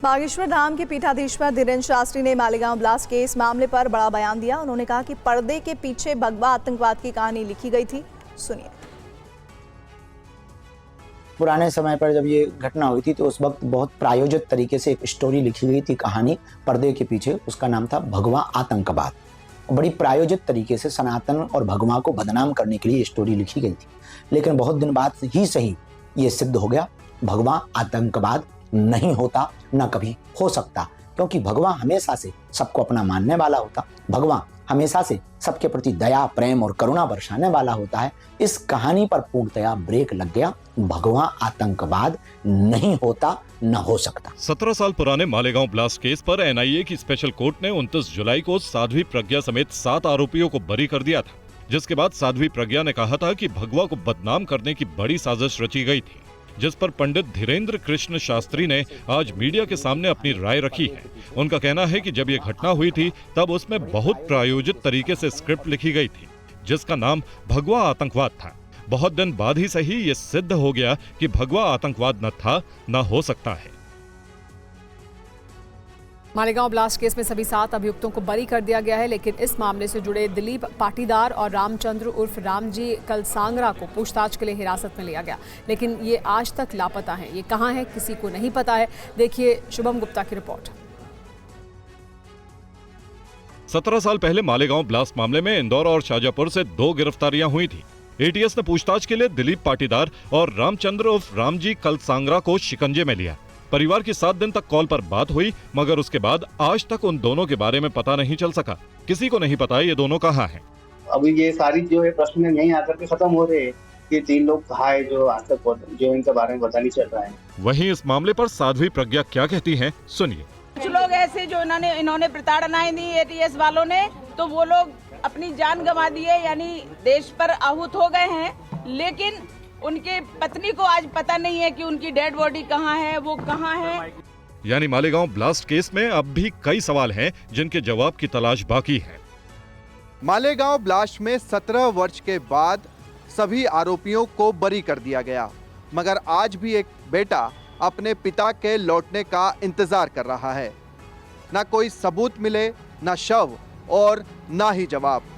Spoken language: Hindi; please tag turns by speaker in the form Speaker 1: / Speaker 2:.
Speaker 1: बागेश्वर धाम के पीठाधीश्वर धीरेन्द्र शास्त्री ने मालेगांव ब्लास्ट केस मामले पर बड़ा बयान दिया। उन्होंने कहा कि पर्दे के पीछे भगवा आतंकवाद की कहानी लिखी गई थी। सुनिए।
Speaker 2: पुराने समय पर जब ये घटना हुई थी तो उस वक्त बहुत प्रायोजित तरीके से एक स्टोरी लिखी गई थी, कहानी पर्दे के पीछे। उसका नाम था भगवा आतंकवाद। बड़ी प्रायोजित तरीके से सनातन और भगवा को बदनाम करने के लिए स्टोरी लिखी गई थी। लेकिन बहुत दिन बाद ही सही ये सिद्ध हो गया, भगवा आतंकवाद नहीं होता, न कभी हो सकता, क्योंकि भगवा हमेशा से सबको अपना मानने वाला होता। भगवा हमेशा से सबके प्रति दया, प्रेम और करुणा बरसाने वाला होता है। इस कहानी पर पूर्णतया ब्रेक लग गया। भगवा आतंकवाद नहीं होता, न हो सकता।
Speaker 3: 17 साल पुराने मालेगांव ब्लास्ट केस पर एनआईए की स्पेशल कोर्ट ने 29 जुलाई को साध्वी प्रज्ञा समेत 7 आरोपियों को बरी कर दिया था, जिसके बाद साध्वी प्रज्ञा ने कहा था कि भगवा को बदनाम करने की बड़ी साजिश रची गई थी, जिस पर पंडित धीरेन्द्र कृष्ण शास्त्री ने आज मीडिया के सामने अपनी राय रखी है। उनका कहना है कि जब ये घटना हुई थी तब उसमें बहुत प्रायोजित तरीके से स्क्रिप्ट लिखी गई थी, जिसका नाम भगवा आतंकवाद था। बहुत दिन बाद ही सही ये सिद्ध हो गया कि भगवा आतंकवाद न था, न हो सकता है।
Speaker 4: मालेगांव ब्लास्ट केस में सभी 7 अभियुक्तों को बरी कर दिया गया है, लेकिन इस मामले से जुड़े दिलीप पाटीदार और रामचंद्र उर्फ रामजी कलसांगरा को पूछताछ के लिए हिरासत में लिया गया, लेकिन ये आज तक लापता हैं। ये कहां है किसी को नहीं पता है। देखिए शुभम गुप्ता की रिपोर्ट।
Speaker 3: 17 साल पहले मालेगांव ब्लास्ट मामले में इंदौर और शाजापुर से 2 गिरफ्तारियां हुई थी। एटीएस ने पूछताछ के लिए दिलीप पाटीदार और रामचंद्र उर्फ रामजी कलसांगरा को शिकंजे में लिया। परिवार की 7 दिन तक कॉल पर बात हुई, मगर उसके बाद आज तक उन दोनों के बारे में पता नहीं चल सका। किसी को नहीं पता ये दोनों कहाँ हैं।
Speaker 5: अभी ये सारी जो है प्रश्न यहीं आकर के खत्म हो रहे हैं कि 3 लोग कहाँ है जो आज तक जो इनके बारे में पता नहीं चल रहा है।
Speaker 3: वहीं इस मामले पर साध्वी प्रज्ञा क्या कहती हैं, सुनिए।
Speaker 6: कुछ लोग ऐसे जो इन्होंने प्रताड़नाएं दी एटीएस वालों ने, तो वो लोग अपनी जान गंवा दिए, यानी देश पर आहूत हो गए हैं। लेकिन उनके पत्नी को आज पता नहीं है कि उनकी डेड बॉडी कहाँ है, वो कहाँ है।
Speaker 3: यानी मालेगांव ब्लास्ट केस में अब भी कई सवाल हैं जिनके जवाब की तलाश बाकी है।
Speaker 7: मालेगांव ब्लास्ट में 17 वर्ष के बाद सभी आरोपियों को बरी कर दिया गया, मगर आज भी एक बेटा अपने पिता के लौटने का इंतजार कर रहा है। ना कोई सबूत मिले, ना शव और ना ही जवाब।